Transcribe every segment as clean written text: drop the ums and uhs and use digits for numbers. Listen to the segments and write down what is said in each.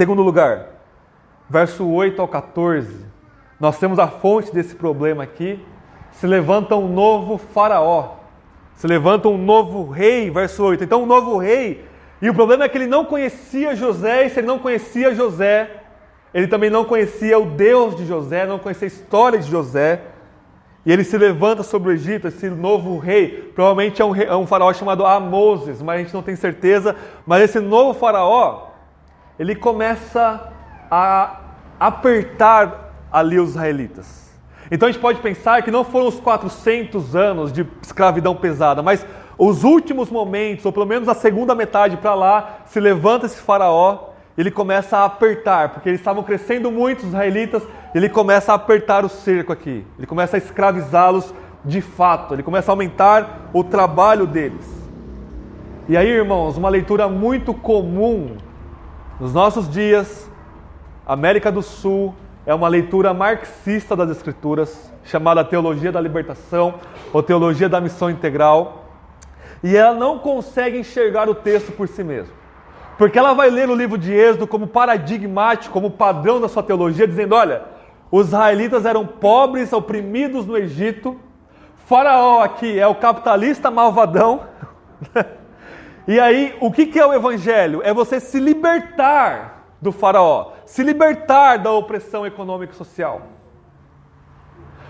Segundo lugar, verso 8 ao 14, nós temos a fonte desse problema aqui. Se levanta um novo faraó, se levanta um novo rei, verso 8. Então um novo rei, e o problema é que ele não conhecia José, e se ele não conhecia José, ele também não conhecia o Deus de José, não conhecia a história de José. E ele se levanta sobre o Egito, esse novo rei, provavelmente é um faraó chamado Amoses, mas a gente não tem certeza. Mas esse novo faraó, ele começa a apertar ali os israelitas. Então a gente pode pensar que não foram os 400 anos de escravidão pesada, mas os últimos momentos, ou pelo menos a segunda metade para lá, se levanta esse faraó, ele começa a apertar, porque eles estavam crescendo muito, os israelitas, ele começa a apertar o cerco aqui, ele começa a escravizá-los de fato, ele começa a aumentar o trabalho deles. E aí, irmãos, uma leitura muito comum nos nossos dias, América do Sul, é uma leitura marxista das Escrituras, chamada Teologia da Libertação, ou Teologia da Missão Integral, e ela não consegue enxergar o texto por si mesma. Porque ela vai ler o livro de Êxodo como paradigmático, como padrão da sua teologia, dizendo, olha, os israelitas eram pobres, oprimidos no Egito, Faraó aqui é o capitalista malvadão, e aí, o que é o Evangelho? É você se libertar do faraó, se libertar da opressão econômica e social.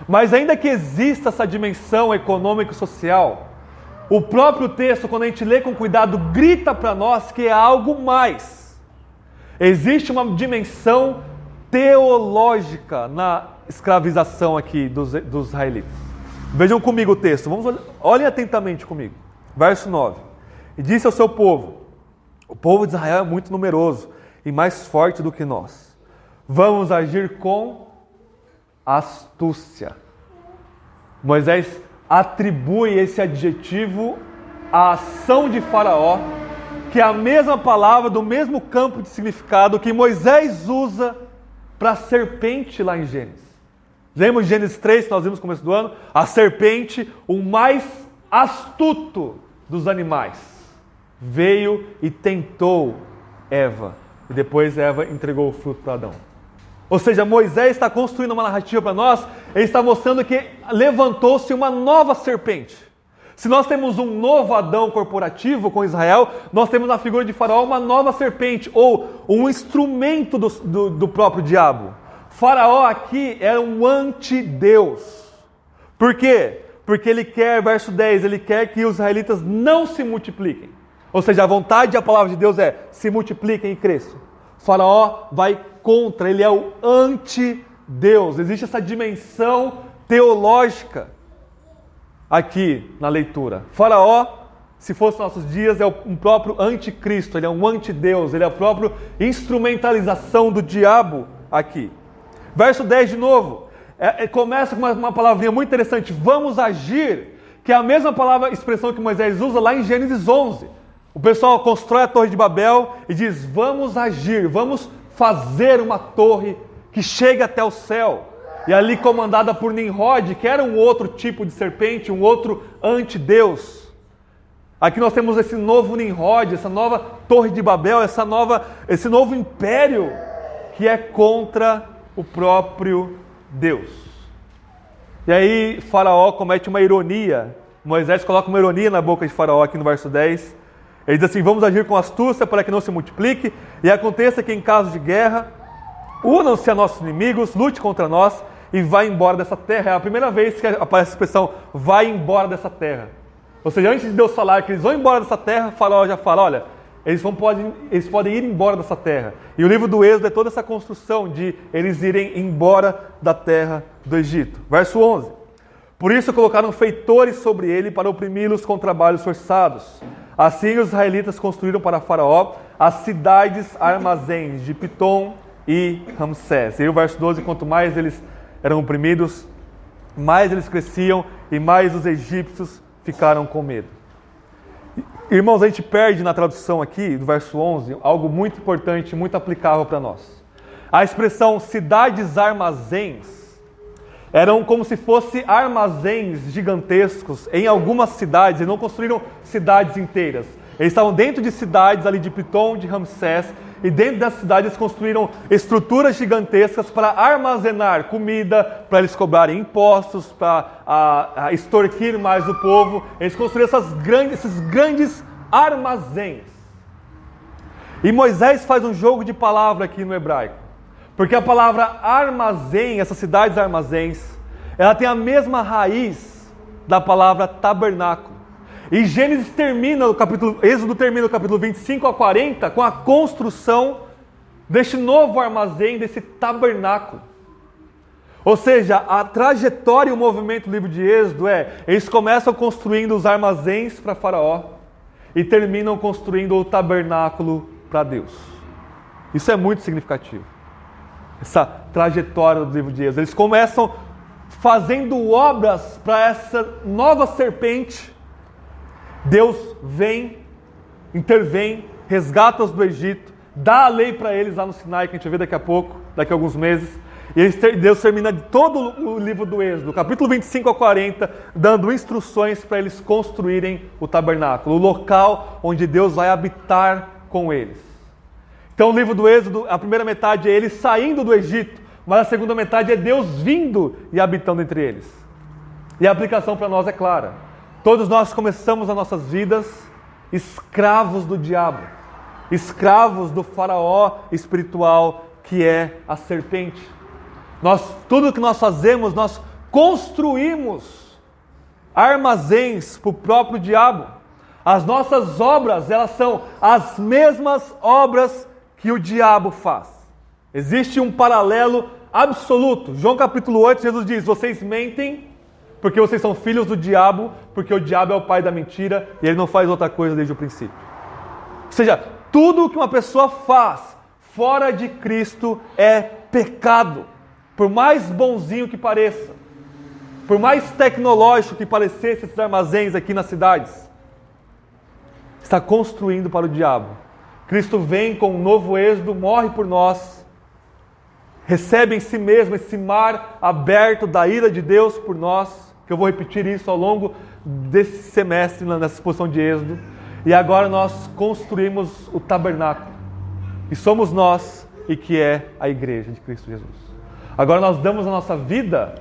Mas ainda que exista essa dimensão econômica e social, o próprio texto, quando a gente lê com cuidado, grita para nós que é algo mais. Existe uma dimensão teológica na escravização aqui dos israelitas. Vejam comigo o texto, olhem atentamente comigo. Verso 9. E disse ao seu povo, o povo de Israel é muito numeroso e mais forte do que nós. Vamos agir com astúcia. Moisés atribui esse adjetivo à ação de Faraó, que é a mesma palavra, do mesmo campo de significado que Moisés usa para a serpente lá em Gênesis. Lembra de Gênesis 3, que nós vimos no começo do ano? A serpente, o mais astuto dos animais, veio e tentou Eva, e depois Eva entregou o fruto para Adão. Ou seja, Moisés está construindo uma narrativa para nós, ele está mostrando que levantou-se uma nova serpente. Se nós temos um novo Adão corporativo com Israel, nós temos na figura de Faraó uma nova serpente, ou um instrumento do próprio diabo. Faraó aqui é um antideus. Por quê? Porque ele quer, verso 10, ele quer que os israelitas não se multipliquem. Ou seja, a vontade e a palavra de Deus é, se multipliquem e cresçam. Faraó vai contra, ele é o antideus. Existe essa dimensão teológica aqui na leitura. Faraó, se fosse nossos dias, é um próprio anticristo, ele é um antideus, ele é a própria instrumentalização do diabo aqui. Verso 10 de novo, começa com uma palavrinha muito interessante, vamos agir, que é a mesma palavra, expressão que Moisés usa lá em Gênesis 11. O pessoal constrói a Torre de Babel e diz, vamos agir, vamos fazer uma torre que chegue até o céu. E ali comandada por Nimrod, que era um outro tipo de serpente, um outro antideus. Aqui nós temos esse novo Nimrod, essa nova Torre de Babel, esse novo império que é contra o próprio Deus. E aí Faraó comete uma ironia, Moisés coloca uma ironia na boca de Faraó aqui no verso 10. Ele diz assim, vamos agir com astúcia para que não se multiplique, e aconteça que em caso de guerra, unam-se a nossos inimigos, lute contra nós e vá embora dessa terra. É a primeira vez que aparece a expressão, vai embora dessa terra. Ou seja, antes de Deus falar que eles vão embora dessa terra, Faraó já fala, olha, eles podem ir embora dessa terra. E o livro do Êxodo é toda essa construção de eles irem embora da terra do Egito. Verso 11. Por isso colocaram feitores sobre ele para oprimi-los com trabalhos forçados. Assim os israelitas construíram para Faraó as cidades armazéns de Pitom e Ramsés. E aí o verso 12, quanto mais eles eram oprimidos, mais eles cresciam e mais os egípcios ficaram com medo. Irmãos, a gente perde na tradução aqui, do verso 11, algo muito importante, muito aplicável para nós. A expressão cidades armazéns eram como se fossem armazéns gigantescos em algumas cidades. Eles não construíram cidades inteiras. Eles estavam dentro de cidades ali de Pitom, de Ramsés, e dentro dessa cidade eles construíram estruturas gigantescas para armazenar comida, para eles cobrarem impostos, para extorquir mais o povo. Eles construíram esses grandes armazéns. E Moisés faz um jogo de palavra aqui no hebraico, porque a palavra armazém, essas cidades armazéns, ela tem a mesma raiz da palavra tabernáculo. E Êxodo termina o capítulo 25 a 40 com a construção deste novo armazém, desse tabernáculo. Ou seja, a trajetória e o movimento do livro de Êxodo eles começam construindo os armazéns para Faraó e terminam construindo o tabernáculo para Deus. Isso é muito significativo. Essa trajetória do livro de Êxodo. Eles começam fazendo obras para essa nova serpente. Deus vem, intervém, resgata-os do Egito, dá a lei para eles lá no Sinai, que a gente vai ver daqui a pouco, daqui a alguns meses. E Deus termina todo o livro do Êxodo, capítulo 25 a 40, dando instruções para eles construírem o tabernáculo, o local onde Deus vai habitar com eles. Então o livro do Êxodo, a primeira metade é eles saindo do Egito, mas a segunda metade é Deus vindo e habitando entre eles. E a aplicação para nós é clara. Todos nós começamos as nossas vidas escravos do diabo, escravos do faraó espiritual que é a serpente. Tudo que nós fazemos, nós construímos armazéns para o próprio diabo. As nossas obras, elas são as mesmas obras que o diabo faz. Existe um paralelo absoluto. João capítulo 8, Jesus diz: vocês mentem porque vocês são filhos do diabo, porque o diabo é o pai da mentira e ele não faz outra coisa desde o princípio. Ou seja, tudo que uma pessoa faz fora de Cristo é pecado. Por mais bonzinho que pareça, por mais tecnológico que parecesse esses armazéns aqui nas cidades, está construindo para o diabo. Cristo vem com um novo êxodo, morre por nós, recebe em si mesmo esse mar aberto da ira de Deus por nós, que eu vou repetir isso ao longo desse semestre, nessa exposição de Êxodo, e agora nós construímos o tabernáculo, e somos nós, e que é a igreja de Cristo Jesus. Agora nós damos a nossa vida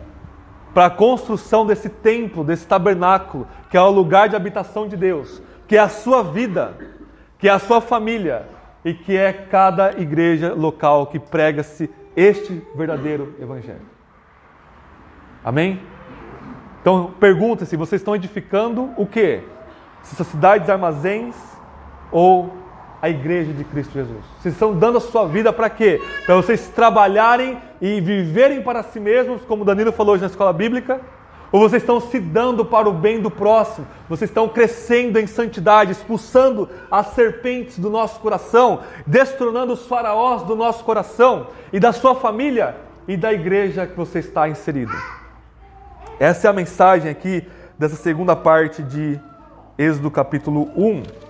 para a construção desse templo, desse tabernáculo, que é o lugar de habitação de Deus, que é a sua vida, que é a sua família, e que é cada igreja local que prega-se este verdadeiro evangelho. Amém? Então pergunta-se, vocês estão edificando o quê? Se são cidades, armazéns ou a igreja de Cristo Jesus? Vocês estão dando a sua vida para quê? Para vocês trabalharem e viverem para si mesmos, como Danilo falou hoje na escola bíblica? Ou vocês estão se dando para o bem do próximo? Vocês estão crescendo em santidade, expulsando as serpentes do nosso coração, destronando os faraós do nosso coração e da sua família e da igreja que você está inserido? Essa é a mensagem aqui dessa segunda parte de Êxodo capítulo 1.